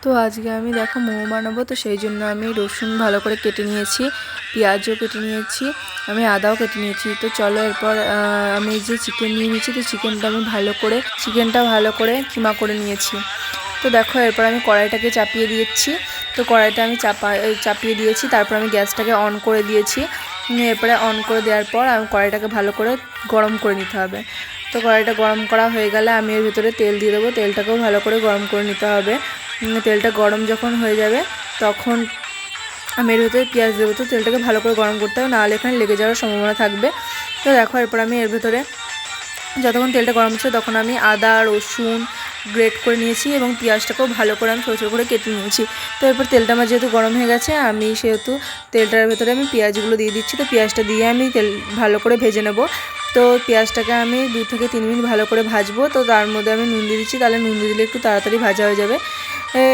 তো আজকে আমি দেখো মোমো বানাবো, তো সেই জন্য আমি রসুন ভালো করে কেটে নিয়েছি, পেঁয়াজও কেটে নিয়েছি, আমি আদাও কেটে নিয়েছি। তো চলো এরপর আমি যে চিকেন নিয়ে নিয়েছি, তো চিকেনটা ভালো করে কিমা করে নিয়েছি। তো দেখো এরপর আমি কড়াইটাকে চাপিয়ে দিয়েছি। তো কড়াইটা আমি চাপিয়ে দিয়েছি, তারপর আমি গ্যাসটাকে অন করে দিয়েছি। এরপরে অন করে দেওয়ার পর আমি কড়াইটাকে ভালো করে গরম করে নিতে হবে। তো কড়াইটা গরম করা হয়ে গেলে আমি এর ভিতরে তেল দিয়ে দেবো, তেলটাকেও ভালো করে গরম করে নিতে হবে। তেলটা গরম যখন হয়ে যাবে তখন আমি এর ভিতরে পেঁয়াজ দেবো। তো তেলটাকে ভালো করে গরম করতে হবে, নাহলে এখানে লেগে যাওয়ার সম্ভাবনা থাকবে। তো দেখো এরপর আমি এর ভিতরে যতক্ষণ তেলটা গরম হচ্ছে তখন আমি আদা রসুন গ্রেট করে নিয়েছি এবং পেঁয়াজটাকেও ভালো করে আমি ছোটো ছোটো করে কেটে নিয়েছি। তো এরপর তেলটা আমার যেহেতু গরম হয়ে গেছে, আমি সেহেতু তেলটার ভেতরে আমি পেঁয়াজগুলো দিয়ে দিচ্ছি। তো পেঁয়াজটা দিয়ে আমি তেল ভালো করে ভেজে নেব। তো পেঁয়াজটাকে আমি 2 থেকে 3 মিনিট ভালো করে ভাজবো। তো তার মধ্যে আমি নুন দিয়ে দিচ্ছি, তাহলে নুন দিয়ে দিলে একটু তাড়াতাড়ি ভাজা হয়ে যাবে।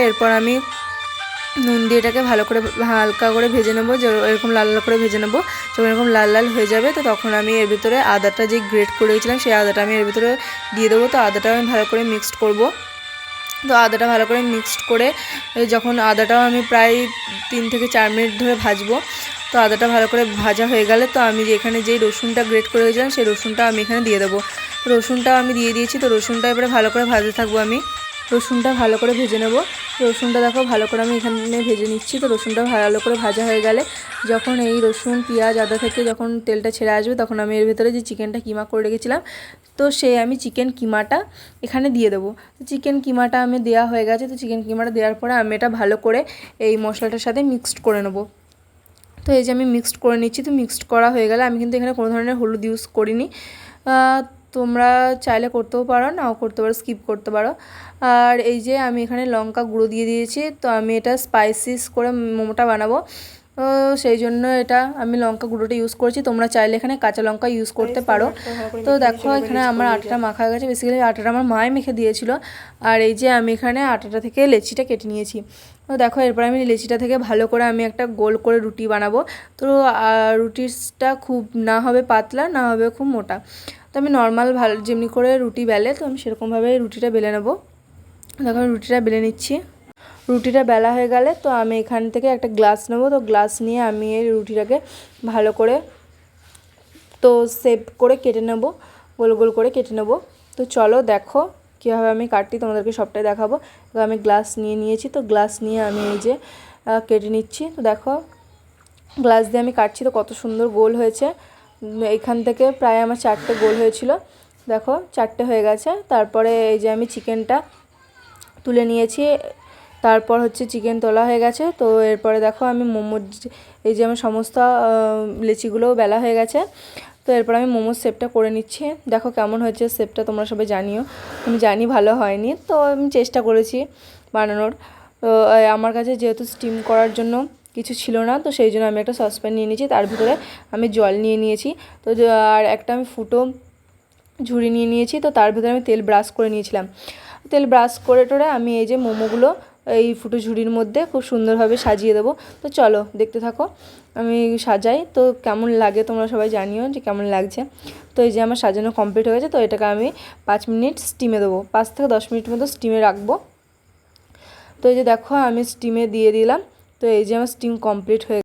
এরপর আমি নুন দিয়ে এটাকে ভালো করে হালকা করে ভেজে নেবো, যে এরকম লাল লাল করে ভেজে নেবো। যখন এরকম লাল লাল হয়ে যাবে তো তখন আমি এর ভিতরে আদাটা যে গ্রেট করে রেখেছিলাম সেই আদাটা আমি এর ভিতরে দিয়ে দেবো। তো আদাটা আমি ভালো করে মিক্সড করব। তো আদাটা ভালো করে মিক্সড করে যখন আদাটাও আমি প্রায় 3 থেকে 4 মিনিট ধরে ভাজবো। তো আদাটা ভালো করে ভাজা হয়ে গেলে তো আমি যে এখানে যেই রসুনটা গ্রেট করে রেখেছিলাম সেই রসুনটা আমি এখানে দিয়ে দেবো। তো রসুনটাও আমি দিয়ে দিয়েছি। তো রসুনটা এবারে ভালো করে ভাজতে থাকবো, আমি রসুনটা ভালো করে ভেজে নেব। রসুনটা দেখো ভালো করে আমি এখানে ভেজে নিচ্ছি। তো রসুনটা ভালো করে ভাজা হয়ে গেলে যখন এই রসুন পেঁয়াজ আদা থেকে যখন তেলটা ছেড়ে আসবে তখন আমি এর ভিতরে যে চিকেনটা কিমা করে রেখেছিলাম তো সেই আমি চিকেন কিমাটা এখানে দিয়ে দেবো। চিকেন কিমাটা আমি দেওয়া হয়ে গেছে। তো চিকেন কিমাটা দেওয়ার পরে আমি এটা ভালো করে এই মশলাটার সাথে মিক্সড করে নেব। তো এই যে আমি মিক্সড করে নিচ্ছি। তো মিক্সড করা হয়ে গেলে আমি কিন্তু এখানে কোনো ধরনের হলুদ ইউজ করিনি। তোমরা চাইলে করতেও পারো, নাও করতে পারো, স্কিপ করতে পারো। আর এই যে আমি এখানে লঙ্কা গুঁড়ো দিয়ে দিয়েছি। তো আমি এটা স্পাইসিস করে মোমোটা বানাবো, তো সেই জন্য এটা আমি লঙ্কা গুঁড়োটা ইউজ করেছি। তোমরা চাইলে এখানে কাঁচা লঙ্কা ইউজ করতে পারো। তো দেখো এখানে আমার আটাটা মাখা গেছে, বেসিক্যালি আটাটা আমার মায়ে মেখে দিয়েছিল। আর এই যে আমি এখানে আটাটা থেকে লেচিটা কেটে নিয়েছি। তো দেখো এরপর আমি লেচিটা থেকে ভালো করে আমি একটা গোল করে রুটি বানাবো। তো রুটিটা খুব না হবে পাতলা, না হবে খুব মোটা। তো আমি নর্মাল ভালো যেমনি করে রুটি বেলে, তো আমি সেরকমভাবে রুটিটা বেলে নেব। দেখো আমি রুটিটা বেলে নিচ্ছি। রুটিটা বেলা হয়ে গেলে তো আমি এখান থেকে একটা গ্লাস নেব। তো গ্লাস নিয়ে আমি এই রুটিটাকে ভালো করে তো শেপ করে কেটে নেব, গোল গোল করে কেটে নেব। তো চলো দেখো কীভাবে আমি কাটি, তোমাদেরকে সবটাই দেখাবো। তো আমি গ্লাস নিয়ে নিয়েছি। তো গ্লাস নিয়ে আমি এই যে কেটে নিচ্ছি। তো দেখো গ্লাস দিয়ে আমি কাটছি, তো কত সুন্দর গোল হয়েছে। এখান থেকে প্রায় আমার 4টে গোল হয়েছিল। দেখো 4টে হয়ে গেছে। তারপরে এই যে আমি চিকেনটা তুলে নিয়েছি। তারপর হচ্ছে চিকেন তোলা হয়ে গেছে। তো এরপরে দেখো আমি মোমোর এই যে আমার সমস্ত লেচিগুলোও বেলা হয়ে গেছে। তো এরপর আমি মোমোর শেপটা করে নিচ্ছি। দেখো কেমন হয়েছে শেপটা, তোমরা সবাই জানিও। আমি জানি ভালো হয়নি, তো আমি চেষ্টা করেছি বানানোর। তো আমার কাছে যেহেতু স্টিম করার জন্য কিছু ছিল না, তো সেই জন্য আমি একটা সসপ্যান নিয়ে নিয়েছি, তার ভিতরে আমি জল নিয়ে নিয়েছি। তো আর একটা আমি ফুটো ঝুড়ি নিয়ে নিয়েছি। তো তার ভিতরে আমি তেল ব্রাশ করে নিয়েছিলাম। তেল ব্রাশ করে টোরে আমি এই যে মোমোগুলো এই ফুটো ঝুড়ির মধ্যে খুব সুন্দরভাবে সাজিয়ে দেবো। তো চলো দেখতে থাকো আমি সাজাই। তো কেমন লাগে তোমরা সবাই জানিও যে কেমন লাগছে। তো এই যে আমার সাজানো কমপ্লিট হয়ে গেছে। তো এটাকে আমি 5 মিনিট স্টিমে দেবো, 5 থেকে 10 মিনিট মতো স্টিমে রাখবো। তো এই যে দেখো আমি স্টিমে দিয়ে দিলাম। তো এই যে আমার স্টিম কমপ্লিট হয়ে